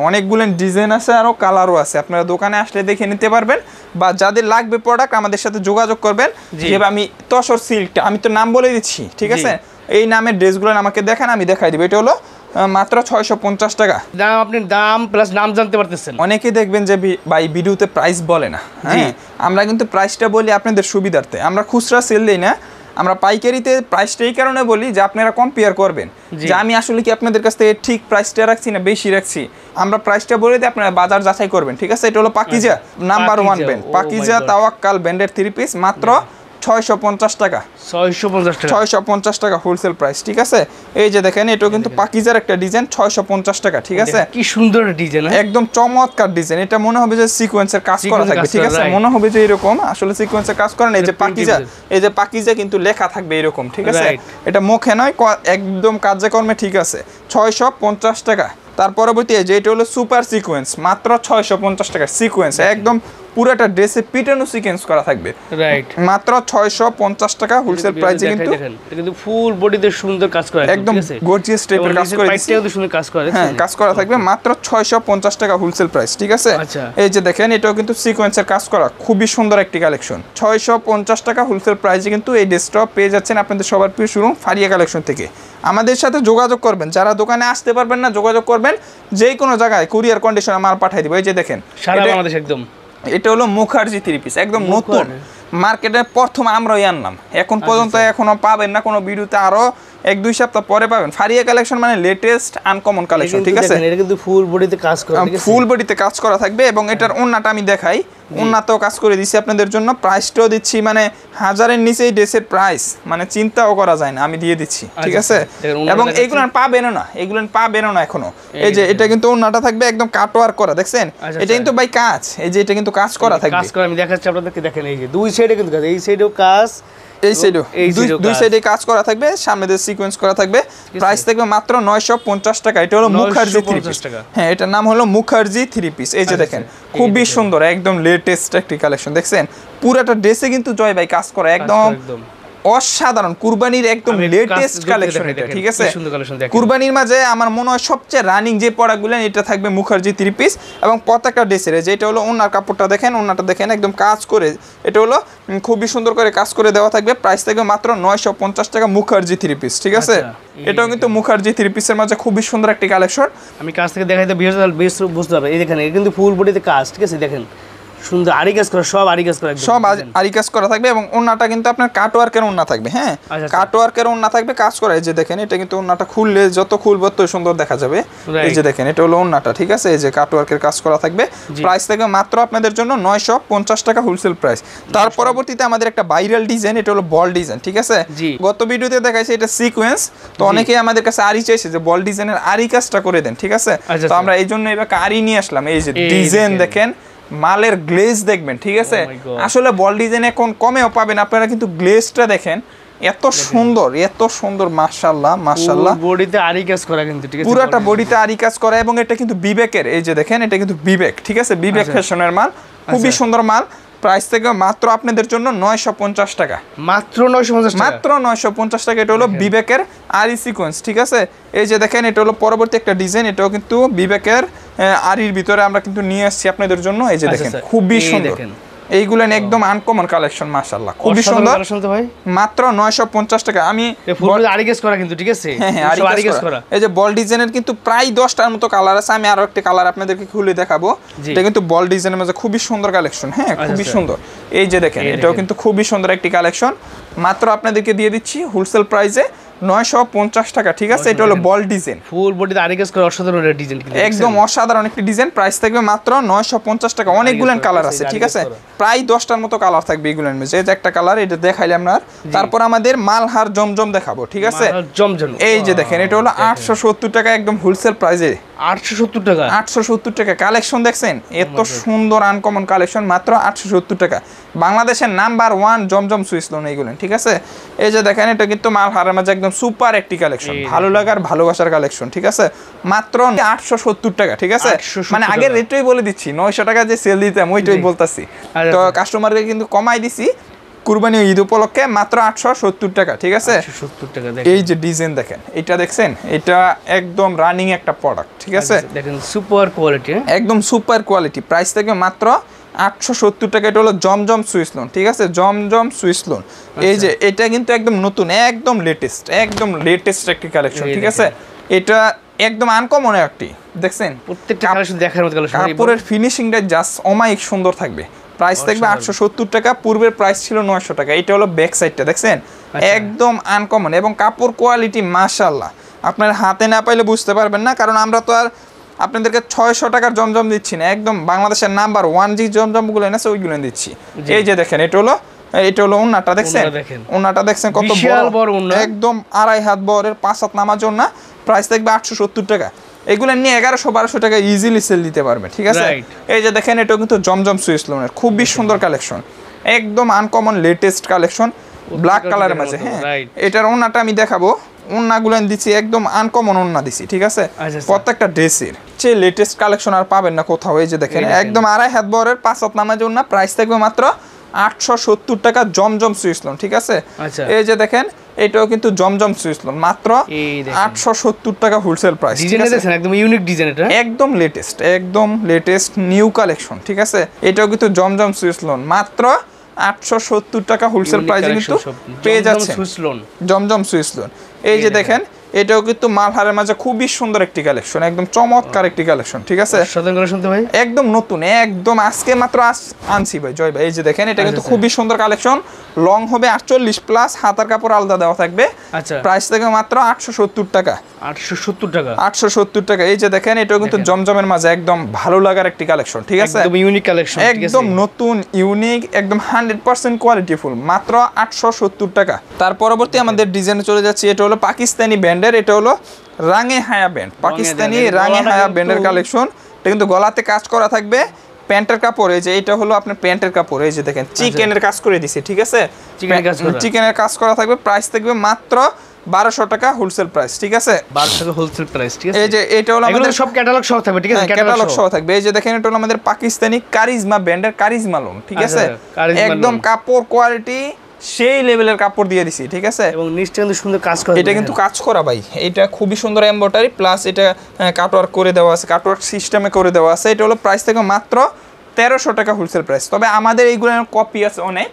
অনেকগুলো ডিজাইন আছে, আরো কালারও আছে, আপনারা দোকানে আসলে দেখে নিতে পারবেন, বা যাদের লাগবে প্রোডাক্ট আমাদের সাথে যোগাযোগ করবেন। যে আমি তসর সিল্কটা, আমি তো নাম বলে দিচ্ছি। ঠিক আছে, এই নামের ড্রেসগুলো আমাকে দেখান, আমি দেখাই দিব। এটা হলো মাত্র 650 টাকা। দাম, আপনি দাম প্লাস নাম জানতে পারতেছেন। অনেকে দেখবেন যে ভাই ভিডিওতে প্রাইস বলে না, হ্যাঁ, আমরা কিন্তু প্রাইসটা বলি আপনাদের সুবিধার্থে, আমরা খুচরা সেল দেই না, আমরা পাইকারিতে প্রাইসটা এই কারণে বলি যে আপনারা কম্পেয়ার করবেন, যে আমি আসলে কি আপনাদের কাছ থেকে ঠিক প্রাইসটা রাখছি না বেশি রাখছি, আমরা প্রাইসটা বলে দিই, আপনারা বাজার যাচাই করবেন। ঠিক আছে, এটা হলো পাকিজা নাম্বার 1 ব্র্যান্ড, পাকিজা তাওয়াক্কাল ব্র্যান্ডের 3 পিস, মাত্র 650 টাকা। 650 টাকা হোলসেল প্রাইস। ঠিক আছে, এই যে দেখেন, এটাও কিন্তু পাকিজার একটা ডিজাইন, 650 টাকা। ঠিক আছে, কি সুন্দর ডিজাইন, একদম চমৎকার ডিজাইন। এটা মনে হবে যে সিকোয়েন্সের কাজ করা থাকবে। ঠিক আছে, মনে হবে যে এরকম আসলে সিকোয়েন্সের কাজ করেন। এই যে পাকিজা, এই যে পাকিজা কিন্তু লেখা থাকবে এরকম। ঠিক আছে, এটা মুখে নয়, একদম কার্যক্রমে। ঠিক আছে, 650 টাকা। তার পরবর্তী যে এটা হলো সুপার সিকোয়েন্স, মাত্র 650 টাকা। সিকোয়েন্স একদম পুরোটা ড্রেসে পিটানো সিকোয়েন্স করা থাকবে, রাইট, মাত্র 650 টাকা হোলসেল প্রাইসে। কিন্তু এটা কিন্তু ফুল বডিতে সুন্দর কাজ করা, একদম গর্জিয়াস টাইপের কাজ করে দিয়েছি, পাইপটাও সুন্দর কাজ করে, হ্যাঁ কাজ করা থাকবে, মাত্র 650 টাকা হোলসেল প্রাইস, ঠিক আছে। আচ্ছা, এই যে দেখেন এটাও কিন্তু সিকোয়েন্সের কাজ করা, খুবই সুন্দর একটি কালেকশন। 650 টাকা হোলসেল প্রাইসে কিন্তু এই ড্রেসটা পেয়ে যাচ্ছেন আপনাদের সবার প্রিয় শোরুম ফারিয়া কালেকশন থেকে। আমাদের সাথে যোগাযোগ করবেন, যারা দোকানে আসতে পারবেন না যোগাযোগ করবেন, যে কোনো জায়গায় কুরিয়ার কন্ডিশনে মাল পাঠিয়ে দিব। এই যে দেখেন সারা বাংলাদেশ একদম, এটা হলো মুখার্জি 3 পিস, একদম নতুন মার্কেটে প্রথম আমরাই আনলাম, এখন পর্যন্ত এখনো পাবেন না কোনো ভিডিওতে, আরো 1-2 সপ্তাহ পরে পাবেন। ফারিয়া কালেকশন মানে লেটেস্ট আনকমন কালেকশন, ঠিক আছে। এটা কিন্তু ফুল বডিতে কাজ করা, ঠিক আছে, ফুল বডিতে কাজ করা থাকবে এবং এটার ওন্নাটা আমি দেখাই, ওন্নাতেও কাজ করে দিচ্ছি আপনাদের জন্য, প্রাইসটাও দিচ্ছি মানে 1000-এর নিচেই ড্রেসের প্রাইস মানে চিন্তাও করা যায় না, আমি দিয়ে দিচ্ছি, ঠিক আছে। এবং এইগুলো পাবেনও না, এগুলো পাবেনও না এখনো। এই যে এটা কিন্তু ওন্নাটা থাকবে একদম কাটওয়ার্ক করা, দেখছেন এটা কিন্তু ভাই কাজ, এই যে এটা কিন্তু কাজ করা থাকবে, কাজ করা আমি দেখাচ্ছি আপনাদেরকে, দেখেন এই যে দুই সাইডে কিন্তু কাজ, এই সাইডেও কাজ, এই সাইডেও দুই সাইডে কাজ করা থাকবে, সামনে দিয়ে সিকোয়েন্স করা থাকবে, প্রাইস থাকবে মাত্র 950 টাকা। এটা হলো মুখার্জি 3 পিস, হ্যাঁ এটার নাম হলো মুখার্জি 3 পিস। এই যে দেখেন খুবই সুন্দর, একদম লেটেস্ট একটি কালেকশন, দেখছেন পুরাটা ড্রেসে কিন্তু জয় ভাই কাজ করা, একদম অসাধারণ, কুরবানির একদম লেটেস্ট কালেকশন এটা, ঠিক আছে। কুরবানির মাঝে আমার মনে হয় সবচেয়ে রানিং যে প্রোডাক্টগুলো এটা থাকবে মুখার্জি 3 পিস, এবং প্রত্যেকটা ড্রেসের যে এটা হলো ওনার কাপড়টা দেখেন, ওনাটা দেখেন একদম কাজ করে, এটা হলো খুবই সুন্দর করে কাজ করে দেওয়া থাকবে, প্রাইস থাকবে মাত্র 950 টাকা মুখার্জি 3 পিস, ঠিক আছে। এটাও কিন্তু মুখার্জি 3 পিসের মাঝে খুবই সুন্দর একটি কালেকশন, আমি কাছ থেকে দেখাইতে বেশ বুঝতে পারবে। এই দেখেন এটা কিন্তু ফুল বডিতে কাজ, ঠিক আছে, দেখেন সুন্দর আরি কাজ করা, সব আরি কাজ করা, সব আরি কাজ করা থাকবে, এবং ওন্নাটা কিন্তু আপনার কাটওয়ার্কের ওন্না থাকবে, হ্যাঁ কাটওয়ার্কের ওন্না থাকবে, কাজ করা। এই যে দেখেন এটা কিন্তু ওন্নাটা খুললে যত খুলবে তত সুন্দর দেখা যাবে। এই যে দেখেন এটা হলো ওন্নাটা, ঠিক আছে, এই যে কাটওয়ার্কের কাজ করা থাকবে, প্রাইস থাকবে মাত্র আপনাদের জন্য 950 টাকা হোলসেল প্রাইস। তার পরবর্তীতে আমাদের একটা ভাইরাল ডিজাইন, এটা হলো বল ডিজাইন, ঠিক আছে। গত ভিডিওতে দেখাইছে এটা সিকোয়েন্স, তো অনেকেই আমাদের কাছে আরি চাইছে যে বল ডিজাইনের আরি কাজটা করে দেন, ঠিক আছে। তো আমরা এই জন্য এবার আরি নিয়ে আসলাম। এই যে ডিজাইন দেখেন, মালের গ্লেজ দেখবেন, ঠিক আছে, আসলে বল ডিজাইন এখন কমেও পাবেন আপনারা, কিন্তু গ্লেজটা দেখেন এত সুন্দর, এত সুন্দর, মাশাআল্লাহ মাশাআল্লাহ। বডিতে আরি কাজ করা কিন্তু, ঠিক আছে, পুরোটা বডিতে আরি কাজ করা, এবং এটা কিন্তু বিবেকের, এই যে দেখেন এটা কিন্তু বিবেক, ঠিক আছে, বিবেক ফ্যাশনের মাল, খুবই সুন্দর মাল। প্রাইস থেকে মাত্র আপনাদের জন্য 950 টাকা, মাত্র 950 টাকা, মাত্র 950 টাকা। এটা হলো বিবেকের আরি সিকোয়েন্স, ঠিক আছে। এই যে দেখেন এটা হলো পরবর্তী একটা ডিজাইন, এটাও কিন্তু বিবেকের আরির ভিতরে আমরা কিন্তু নিয়ে আসছি আপনাদের জন্য। এই যে দেখেন খুবই সুন্দর, এইগুলো একদম আনকমন কালেকশন, মাশাআল্লাহ খুবই সুন্দর, মাত্র 950 টাকা। আমি আরি কাজ করা কিন্তু, ঠিক আছে, হ্যাঁ আরি কাজ করা। এই যে বল ডিজাইনের কিন্তু প্রায় 10টার মতো কালার আছে, আমি আরো একটা কালার আপনাদেরকে খুলে দেখাবো। এটা কিন্তু বল ডিজাইনের মধ্যে খুবই সুন্দর কালেকশন, হ্যাঁ খুবই সুন্দর। এই যে দেখেন এটাও কিন্তু খুবই সুন্দর একটি কালেকশন, মাত্র আপনাদেরকে দিয়ে দিচ্ছি হোলসেল প্রাইসে 950 টাকা, ঠিক আছে। এটা হলো বল ডিজাইন, ফুল বডিতে আরি কাজ করা, অসাধারণ ডিজাইন, একদম অসাধারণ একটি ডিজাইন, প্রাইস থাকবে মাত্র 950 টাকা। অনেকগুলো কালার আছে, ঠিক আছে, প্রায় 10টার মতো কালার থাকবে এগুলোর মধ্যে। এই যে একটা কালার এটা দেখাইলাম না, তারপর আমাদের মালহার জমজম দেখাবো, ঠিক আছে। জমজম এই যে দেখেন এটা হলো 870 টাকা, একদম হোলসেল প্রাইসে 870 টাকা, 870 টাকা। কালেকশন দেখছেন এত সুন্দর আনকমন কালেকশন, মাত্র 870 টাকা। বাংলাদেশের নাম্বার 1 জমজম সুইস লোন এইগুলো, ঠিক আছে। এই যে দেখেন এটা কিন্তু মালহারের মাঝে একদম সুপার একটি কালেকশন, ভালো লাগার ভালোবাসার কালেকশন, ঠিক আছে, মাত্র 870 টাকা, ঠিক আছে। মানে আগের রেটই বলে দিচ্ছি, 900 টাকা যে সেল দিতাম ওইটাই বলতাছি, তো কাস্টমারকে কিন্তু কমাই দিছি কুরবানি ঈদ উপলক্ষে, মাত্র 870 টাকা, ঠিক আছে। এই যে ডিজাইন দেখেন, এটা দেখছেন এটা একদম রানিং একটা প্রোডাক্ট, ঠিক আছে, দেখেন সুপার কোয়ালিটি, একদম সুপার কোয়ালিটি। প্রাইস থেকে মাত্র 870 টাকা। এটা হলো জমজম সুইস লোন, ঠিক আছে, জমজম সুইস লোন। এই যে এটা কিন্তু একদম নতুন, একদম লেটেস্ট, একদম লেটেস্ট একটি কালেকশন, ঠিক আছে। এটা একদম আনকমন একটি, দেখছেন প্রত্যেকটা কালেকশন দেখার মতো কালেকশন, কাপড়ের ফিনিশিংটা জাস্ট অমায়িক সুন্দর থাকবে। প্রাইস থাকবে 870 টাকা, পূর্বের প্রাইস ছিল 900 টাকা। এটা হলো ব্যাক সাইডটা, দেখছেন একদম আনকমন, এবং কাপড় কোয়ালিটি মাশাআল্লাহ, আপনার হাতে না পাইলে বুঝতে পারবেন না, কারণ আমরা তো আর আপনাদেরকে 600 টাকার জমজম দিচ্ছি না, একদম বাংলাদেশের নাম্বার 1 যে জমজমগুলো এনেছে ওইগুলো দিচ্ছি। এই যে দেখেন এটা হলো ওন্নাটা, দেখছেন ওন্নাটা দেখছেন কত বড়, একদম 2.5 হাত বড়ের 5 হাত নামাজ ওন্না। প্রাইস থাকবে 870 টাকা। এগুলো নিয়ে 1100-1200 টাকা ইজিলি সেল দিতে পারবে, ঠিক আছে। এই যে দেখেন এটাও কিন্তু জমজম সুইস লোনের খুবই সুন্দর কালেকশন, একদম আনকমন লেটেস্ট কালেকশন, ব্ল্যাক কালারের মাঝে, হ্যাঁ। এটার ওন্নাটা আমি দেখাবো, ওন্নাগুলো দিচ্ছি একদম আনকমন ওন্না দিছি, ঠিক আছে? আচ্ছা। প্রত্যেকটা ড্রেসের যে লেটেস্ট কালেকশন আর পাবেন না কোথাও। এই যে দেখেন একদম 2.5 হাত বহরের 5 হাত নামাজ ওন্না, প্রাইস থাকবে মাত্র 870 টাকা জমজম সুইসলন, ঠিক আছে? আচ্ছা। এই যে দেখেন এটাও কিন্তু জমজম সুইসলন, মাত্র 870 টাকা হোলসেল প্রাইস, ঠিক আছে? একদম ইউনিক ডিজাইন, এটা একদম লেটেস্ট নিউ কালেকশন, ঠিক আছে? এটাও কিন্তু জমজম সুইসলন, মাত্র 870 টাকা হোলসেল প্রাইসে কিন্তু পেয়ে যাচ্ছে জমজম সুইসলন। এই যে দেখেন এটাও কিন্তু মালহারের মাঝে খুবই সুন্দর একটি কালেকশন, একদম চমৎকার একটি কালেকশন, ঠিক আছে? ভাই একদম নতুন, একদম আজকে মাত্র আনছি ভাই জয় ভাই। এই যে দেখেন এটা কিন্তু খুবই সুন্দর কালেকশন, লং হবে 48 প্লাস, হাতার কাপড় আলাদা দেওয়া থাকবে। আচ্ছা, প্রাইস থাকবে মাত্র 870 টাকা। 870 টাকা। এই যে দেখেন এটাও কিন্তু জমজমের মাঝে একদম ভালো লাগার একটি কালেকশন, ঠিক আছে? একদম ইউনিক কালেকশন, একদম নতুন ইউনিক, একদম 100% কোয়ালিটি ফুল, মাত্র 870 টাকা। তার পরবর্তী আমাদের ডিজাইনে চলে যাচ্ছে, এটা হলো পাকিস্তানি ব্যান্ডের, এটা হলো রাঙে হায়া ব্যান্ড, পাকিস্তানি রাঙে হায়া ব্যান্ডের কালেকশন। এটা কিন্তু গলাতে কাজ করা থাকবে, প্যান্টের কাপড়। এই যে এটা হলো আপনার প্যান্টের কাপড়, এই যে দেখেন চিকেনের কাজ করে দিছি, ঠিক আছে? চিকেনের কাজ করা থাকবে, প্রাইস থাকবে মাত্র 1200 টাকা হোলসেল প্রাইস, ঠিক আছে? 1200 টাকা হোলসেল প্রাইস, ঠিক আছে? এই যে এটা হলো আমাদের সব ক্যাটালগ সহ থাকবে, ঠিক আছে? ক্যাটালগ সহ থাকবে। এই যে দেখেন এটা হলো আমাদের পাকিস্তানি কারিজমা ব্র্যান্ডের কারিজমা লোন, ঠিক আছে? একদম কাপড় কোয়ালিটি সেই লেভেলের কাপড় দিয়ে দিছি, ঠিক আছে? এবং নিচে কিন্তু সুন্দর কাজ করা, এটা কিন্তু কাজ করা ভাই, এটা খুবই সুন্দর এমব্রয়ডারি প্লাস এটা কাটওয়ার্ক করে দেওয়া আছে, কাটওয়ার্ক সিস্টেমে করে দেওয়া আছে। এটা হলো প্রাইস থেকে মাত্র 1300 টাকা হোলসেল প্রাইস। তবে আমাদের এইগুলোর কপি আছে অনেক,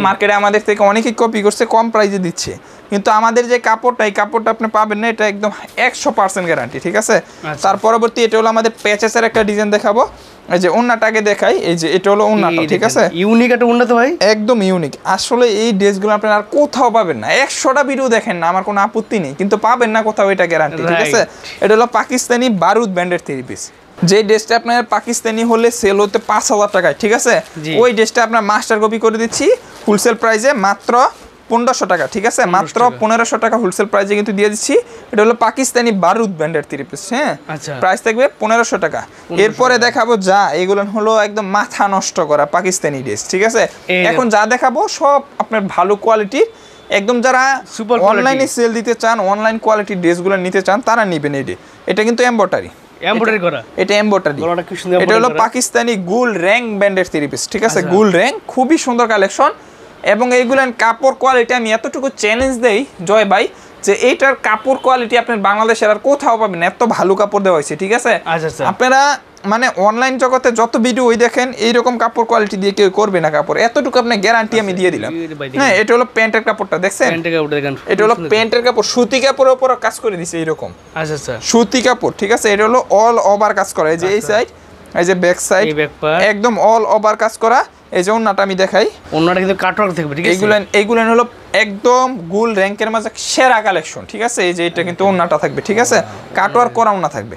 মার্কেটে আমাদের থেকে অনেকেই কপি করছে, কম প্রাইসে দিচ্ছে, কিন্তু আমাদের যে কাপড়টা, এই কাপড়টা আপনি পাবেন না, এটা একদম 100% গ্যারান্টি, ঠিক আছে? তার পরবর্তী এটা হলো আমাদের প্যাচেসের একটা ডিজাইন দেখাবো। এই যে ওন্নাটাকে দেখাই, এই যে এটা হলো ওন্নাটা, ঠিক আছে? ইউনিক একটা ওন্না তো ভাই, একদম ইউনিক। আসলে এই ড্রেসগুলো আপনারা আর কোথাও পাবেন না, 100টা ভিডিও দেখেন না, আমার কোনো আপত্তি নেই, কিন্তু পাবেন না কোথাও, এটা গ্যারান্টি, ঠিক আছে? এটা হলো পাকিস্তানি বারুদ ব্র্যান্ডের 3 পিস। যে ড্রেসটা আপনার পাকিস্তানি হলে সেল হতে 5000 টাকায়, ঠিক আছে? ওই ড্রেসটা আপনার মাস্টার কপি করে দিচ্ছি হোলসেল প্রাইসে মাত্র 1500 টাকা, ঠিক আছে? মাত্র 1500 টাকা হোলসেল প্রাইসে কিন্তু দিয়ে দিচ্ছি। এটা হলো পাকিস্তানি বারুদ ব্র্যান্ডের 3 পিস, হ্যাঁ? প্রাইস থাকবে 1500 টাকা। এরপরে দেখাবো যা, এগুলো হলো একদম মাথা নষ্ট করা পাকিস্তানি ড্রেস, ঠিক আছে? এখন যা দেখাবো সব আপনার ভালো কোয়ালিটির, একদম যারা অনলাইনে সেল দিতে চান, অনলাইন কোয়ালিটির ড্রেসগুলো নিতে চান, তারা নেবেন। এটা কিন্তু এমব্রয়ডারি করা, এটা এমব্রয়ডারি। এটা হলো পাকিস্তানি গুল র্যাং ব্র্যান্ডের 3 পিস, ঠিক আছে? গুল র্যাং খুবই সুন্দর কালেকশন, এবং এইগুলার কাপড় কোয়ালিটি আমি এতটুকু চ্যালেঞ্জ দেই জয় ভাই, যে এইটার কাপড় কোয়ালিটি আপনার বাংলাদেশের আর কোথাও পাবেন না, এত ভালো কাপড় দেওয়া হয়েছে, ঠিক আছে? আপনারা মানে অনলাইন জগতে যত ভিডিও ওই দেখেন, এইরকম কাপড় কোয়ালিটি দিয়ে কেউ করবে না কাপড়, এতটুকু আপনার গ্যারান্টি আমি দিয়ে দিলাম। হ্যাঁ, এটা হলো প্যান্টের কাপড়টা দেখছেন, এটা হলো প্যান্টের কাপড়, সুতি কাপড়ের উপর কাজ করে দিছে এইরকম, সুতি কাপড়, ঠিক আছে? এটা হলো অল ওভার কাজ করা, এই যে এই সাইড, এই যে ব্যাক সাইড, একদম অল ওভার কাজ করা। এই যে ওন্নাটা আমি দেখাই, ওন্নাটা কিন্তু কাটওয়ার্ক থাকবে, ঠিক আছে? এইগুলো হলো একদম গুল র্যাঙ্কের মাঝে সেরা কালেকশন, ঠিক আছে? এই যে এটা কিন্তু ওন্নাটা থাকবে, ঠিক আছে? কাটওয়ার্ক করা ওন্না থাকবে।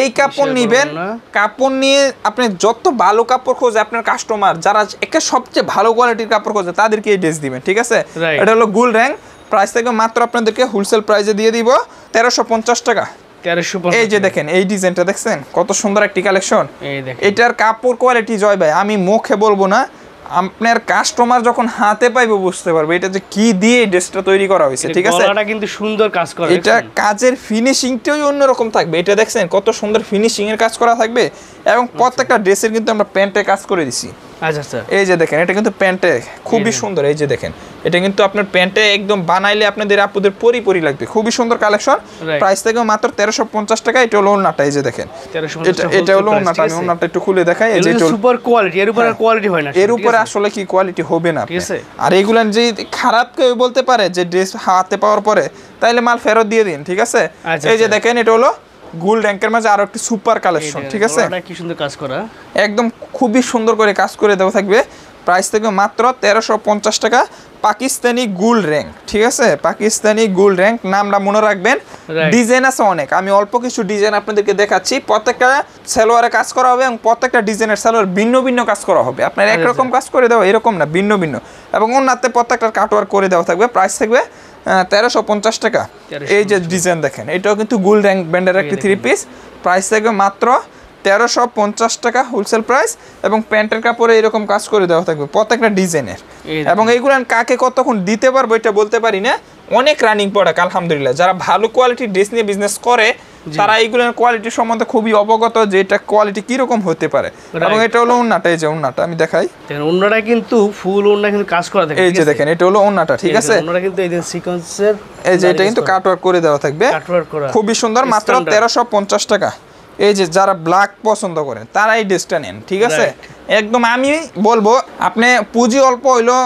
এই কাপড় নিবেন, কাপড় নিয়ে আপনি যত ভালো কাপড় খোঁজে আপনার কাস্টমার, যারা একে সবচেয়ে ভালো কোয়ালিটির কাপড় খোঁজে, তাদেরকে এই ড্রেস দিবেন, ঠিক আছে? এটা হলো গুল র্যাঙ্ক, প্রাইস থেকে মাত্র আপনাদেরকে হোলসেল প্রাইসে দিয়ে দিব 1350 টাকা। এই যে দেখেন এই ডিজাইনটা দেখছেন কত সুন্দর একটি কালেকশন। এটার কাপড় কোয়ালিটি জয় ভাই আমি মুখে বলবো না, আপনার কাস্টমার যখন হাতে পাইবে বুঝতে পারবে এটা যে কি দিয়ে ড্রেসটা তৈরি করা হয়েছে, ঠিক আছে? গলাটা কিন্তু সুন্দর কাজ করা, এটা কাজের ফিনিশিংটাই অন্যরকম থাকবে। এটা দেখছেন কত সুন্দর ফিনিশিং এর কাজ করা থাকবে, এবং প্রত্যেকটা ড্রেসের কিন্তু আমরা প্যান্টে কাজ করে দিছি। আচ্ছা, এই যে দেখেন এটা কিন্তু প্যান্টে খুবই সুন্দর। এই যে দেখেন এটা কিন্তু আপনার প্যান্টে একদম বানাইলে আপনাদের আপুদের পরি লাগবে, খুবই সুন্দর কালেকশন। প্রাইস থেকে মাত্র 1350 টাকা। এটা হলো ওন্নাটা, এই যে দেখেন এটা হলো ওন্নাটা, আমি ওন্নাটা একটু খুলে দেখাই। এই যে সুপার কোয়ালিটি, এর উপরে কোয়ালিটি হয় না, এর উপরে আসলে কি কোয়ালিটি হবে না, ঠিক আছে? আর এইগুলা যে খারাপ কেউ বলতে পারে যে ড্রেস হাতে পাওয়ার পরে, তাইলে মাল ফেরত দিয়ে দিন, ঠিক আছে? এই যে দেখেন এটা হলো গোল্ড র্যাঙ্কের মাঝে আরো একটি সুপার কালেকশন, ঠিক আছে? কি সুন্দর কাজ করা, একদম খুবই সুন্দর করে কাজ করে দেওয়া থাকবে। প্রাইস থেকে মাত্র 1350 টাকা। পাকিস্তানি গোল্ড র্যাঙ্ক, ঠিক আছে? পাকিস্তানি গোল্ড র্যাঙ্ক নামটা মনে রাখবেন। ডিজাইন আছে অনেক, আমি অল্প কিছু ডিজাইন আপনাদেরকে দেখাচ্ছি। প্রত্যেকটা সালোয়ারে কাজ করা হবে এবং প্রত্যেকটা ডিজাইনের সালোয়ার ভিন্ন ভিন্ন কাজ করা হবে। আপনার একরকম কাজ করে দেওয়া এরকম না, ভিন্ন ভিন্ন, এবং ওনাতে প্রত্যেকটা কাটওয়ার্ক করে দেওয়া থাকবে। প্রাইস থাকবে 1350 টাকা। এই যে ডিজাইন দেখেন এটাও কিন্তু গোল্ড র্যাঙ্ক ব্র্যান্ডের একটি 3 পিস। প্রাইস থাকবে মাত্র 1350 টাকা হোলসেল প্রাইস, এবং প্যান্টের কাপড়ে এরকম কাজ করে দেওয়া থাকবে প্রত্যেকটা ডিজাইনের। এবং এইগুলো কাকে কতক্ষণ দিতে পারবো এটা বলতে পারি না, অনেক রানিং প্রোডাক্ট আলহামদুলিল্লাহ। যারা ভালো কোয়ালিটির ড্রেস নিয়ে বিজনেস করে তারা এইগুলোর কোয়ালিটি সম্বন্ধে খুবই অবগত যে এটা কোয়ালিটি কিরকম হতে পারে। এবং এটা হলো ওন্নাটা, এই যে ওন্নাটা আমি দেখাই, ওন্নাটা কিন্তু ফুল ওন্না কিন্তু কাজ করা থাকে। এই যে দেখেন এটা হলো ওন্নাটা, ঠিক আছে। ওন্নাটা কিন্তু এই যে সিকোয়েন্সের, এই যে এটা কিন্তু কাটওয়ার্ক করে দেওয়া থাকবে, খুবই সুন্দর, মাত্র 1350 টাকা। এই যে যারা ব্ল্যাক পছন্দ করেন তারা এই ড্রেসটা নেন, ঠিক আছে। একদম আমি বলবো আপনি পুঁজি অল্প হইলো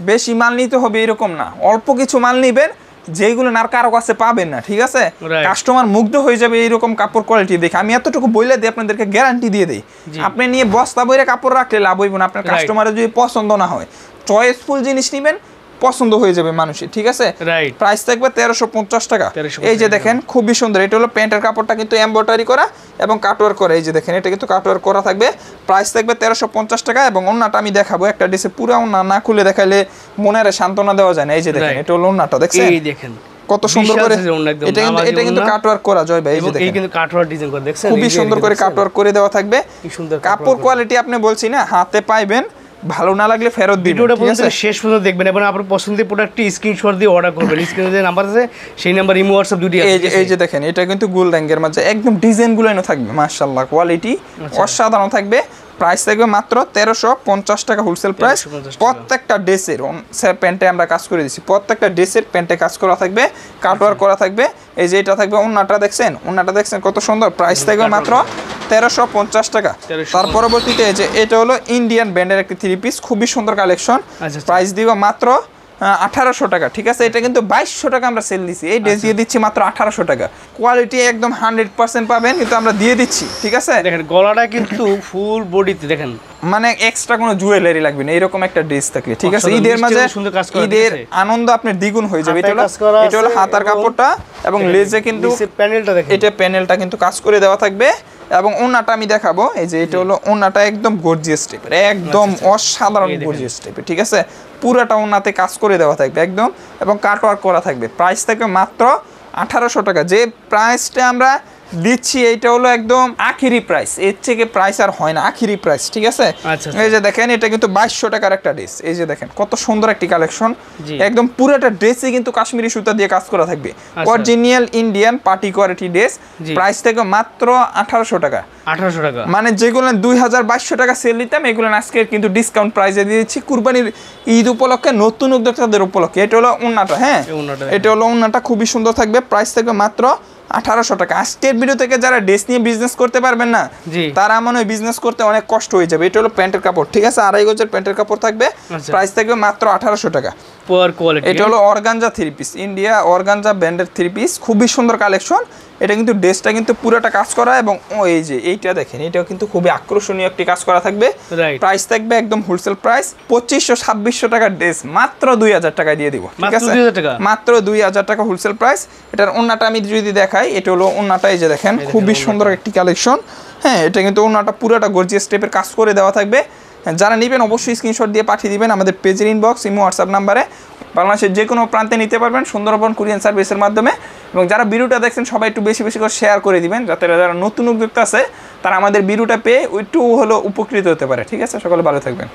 বেশি মাল নিতে হবে এরকম না, অল্প কিছু মাল নিবেন যেগুলো আর কারো কাছে পাবেন না, ঠিক আছে। কাস্টমার মুগ্ধ হয়ে যাবে এইরকম কাপড় কোয়ালিটি দেখে। আমি এতটুকু বইলে দিই, আপনাদেরকে গ্যারান্টি দিয়ে দিই। আপনি নিয়ে বস্তা বইরে কাপড় রাখলে লাভ হইব না, আপনার কাস্টমারের যদি পছন্দ না হয়, চয়েসফুল জিনিস নিবেন, পছন্দ হয়ে যাবে মানুষের, ঠিক আছে। প্রাইস থাকবে 1350 টাকা। এই যে দেখেন খুবই সুন্দর, এটা হলো প্যান্টের কাপড়টা কিন্তু এমব্রয়ডারি করা এবং কাটওয়ার্ক করা। এই যে দেখেন এটা কিন্তু কাটওয়ার্ক করা থাকবে, প্রাইস থাকবে 1350 টাকা। এবং ওন্নাটা আমি দেখাবো, একটা ড্রেসে পুরো ওন্না না খুলে দেখাইলে মনের সান্ত্বনা দেওয়া যায় না। এই যে দেখেন এটা হলো ওন্নাটা, দেখছেন এই দেখেন কত সুন্দর করে, এটা কিন্তু কাটওয়ার্ক করা যায় ভাই। এই যে দেখেন কিন্তু কাটওয়ার্ক ডিজাইন করে, দেখছেন খুবই সুন্দর করে কাটওয়ার্ক করে দেওয়া থাকবে। কাপড় কোয়ালিটি আপনি বলছি না, হাতে পাইবেন, ভালো না লাগলে ফেরত দিবেন। ভিডিওটা পর্যন্ত শেষ পর্যন্ত দেখবেন এবং আপনার পছন্দের প্রোডাক্টটি স্ক্রিনশট দিয়ে অর্ডার করবেন। স্ক্রিনে যে নাম্বার আছে সেই নাম্বার ইমো হোয়াটসঅ্যাপ দুটি আছে। এই যে দেখেন এটা কিন্তু গোল রঙের মাঝে একদম ডিজাইনগুলো এনে থাকবে, মাশাআল্লাহ কোয়ালিটি অসাধারণ থাকবে। প্রাইস থাকবে মাত্র 1350 টাকা হোলসেল প্রাইস। প্রত্যেকটা ড্রেসের প্যান্টে আমরা কাজ করে দিচ্ছি, প্রত্যেকটা ড্রেসের প্যান্টে কাজ করা থাকবে, কাটওয়ার্ক করা থাকবে। এই যে এটা থাকবে ওন্নাটা, দেখছেন ওন্নাটা দেখছেন কত সুন্দর। প্রাইস থাকবে মাত্র 1350 টাকা। তার পরবর্তীতে এই যে এটা হলো ইন্ডিয়ান ব্র্যান্ডের একটি থ্রি পিস, খুবই সুন্দর কালেকশন। প্রাইস দিব মাত্র 1800 টাকা, ঠিক আছে। এটা কিন্তু 2200 টাকা আমরা সেল দিচ্ছি, এই ড্রেস দিয়ে দিচ্ছি মাত্র 1800 টাকা। কোয়ালিটি একদম 100% পাবেন, কিন্তু আমরা দিয়ে দিচ্ছি, ঠিক আছে। দেখেন গলাটা কিন্তু ফুল বডিতে, দেখেন মানে এক্সট্রা কোনো জুয়েলারি লাগবে না এরকম একটা ড্রেস থাকলে, ঠিক আছে। ঈদের মাঝে ঈদের আনন্দ আপনার দ্বিগুণ হয়ে যাবে। এটা হলো হাতার কাপড়টা এবং লেজে কিন্তু প্যানেলটা, দেখেন এটা প্যানেলটা কিন্তু কাজ করে দেওয়া থাকবে। এবং ওন্নাটা আমি দেখাবো, এই যে এটা হলো ওন্নাটা একদম গর্জিয়াস টাইপের, একদম অসাধারণ গর্জিয়াস টাইপের, ঠিক আছে। পুরাটা ওন্নাতে কাজ করে দেওয়া থাকবে একদম, এবং কাটওয়ার্ক করা থাকবে। প্রাইস থাকবে মাত্র 1800 টাকা। যে প্রাইসটা আমরা দিচ্ছি এইটা হলো একদম আখিরি প্রাইস, এর থেকে প্রাইস আর হয় না, আখিরি প্রাইস, ঠিক আছে। এই যে দেখেন এটা কিন্তু 2200 টাকার একটা ড্রেস। এই যে দেখেন কত সুন্দর একটি কালেকশন, একদম পুরোটা ড্রেসে কিন্তু কাশ্মীরি সুতা দিয়ে কাজ করা থাকবে, original Indian party quality dress. Price থেকে মাত্র 1800 টাকা। 1800 টাকা মানে যেগুলো 2200 টাকা সেল দিতাম, এগুলো আজকে কিন্তু ডিসকাউন্ট প্রাইসে দিয়ে দিচ্ছি কুরবানির ঈদ উপলক্ষে, নতুন উদ্যোক্তাদের উপলক্ষে। এটা হলো ওন্নাটা, হ্যাঁ এটা হলো ওন্নাটা, খুবই সুন্দর থাকবে। প্রাইস থাকবে মাত্র 1800 টাকা। আজকের ভিডিও থেকে যারা ড্রেস নিয়ে বিজনেস করতে পারবেন না, তারা মনে হয় বিজনেস করতে অনেক কষ্ট হয়ে যাবে। এটা হলো প্যান্টের কাপড়, ঠিক আছে, 2.5 গজের প্যান্টের কাপড় থাকবে। প্রাইস থাকবে মাত্র 1800 টাকা। এটা হলো organza three piece, India organza ব্র্যান্ডের থ্রি পিস, খুবই সুন্দর কালেকশন। এটা কিন্তু ড্রেসটা কিন্তু পুরোটা কাজ করা, এবং এই যে এইটা দেখেন এটাও কিন্তু খুবই আকর্ষণীয় একটি কাজ করা থাকবে। প্রাইস থাকবে একদম হোলসেল প্রাইস 2500-2600 টাকার ড্রেস মাত্র 2000 টাকায় দিয়ে দিব, ঠিক আছে। মাত্র 2000 টাকা হোলসেল প্রাইস। এটার ওন্নাটা আমি যদি দেখাই, এটা হলো ওন্নাটা, এই যে দেখেন খুবই সুন্দর একটি কালেকশন। হ্যাঁ এটা কিন্তু ওন্নাটা পুরোটা গর্জিয়াস টাইপের কাজ করে দেওয়া থাকবে। যারা নেবেন অবশ্যই স্ক্রিনশট দিয়ে পাঠিয়ে দিবেন আমাদের পেজের ইনবক্স, ইমো, হোয়াটসঅ্যাপ নাম্বারে। বাংলাদেশের যে কোনো প্রান্তে নিতে পারবেন সুন্দরবন কুরিয়ার সার্ভিসের মাধ্যমে। এবং যারা ভিডিওটা দেখছেন সবাই একটু বেশি বেশি করে শেয়ার করে দিবেন, যাতে যারা নতুন উদ্যোক্তা আছে তারা আমাদের ভিডিওটা পেয়ে একটু হলো উপকৃত হতে পারে, ঠিক আছে। সকলে ভালো থাকবেন।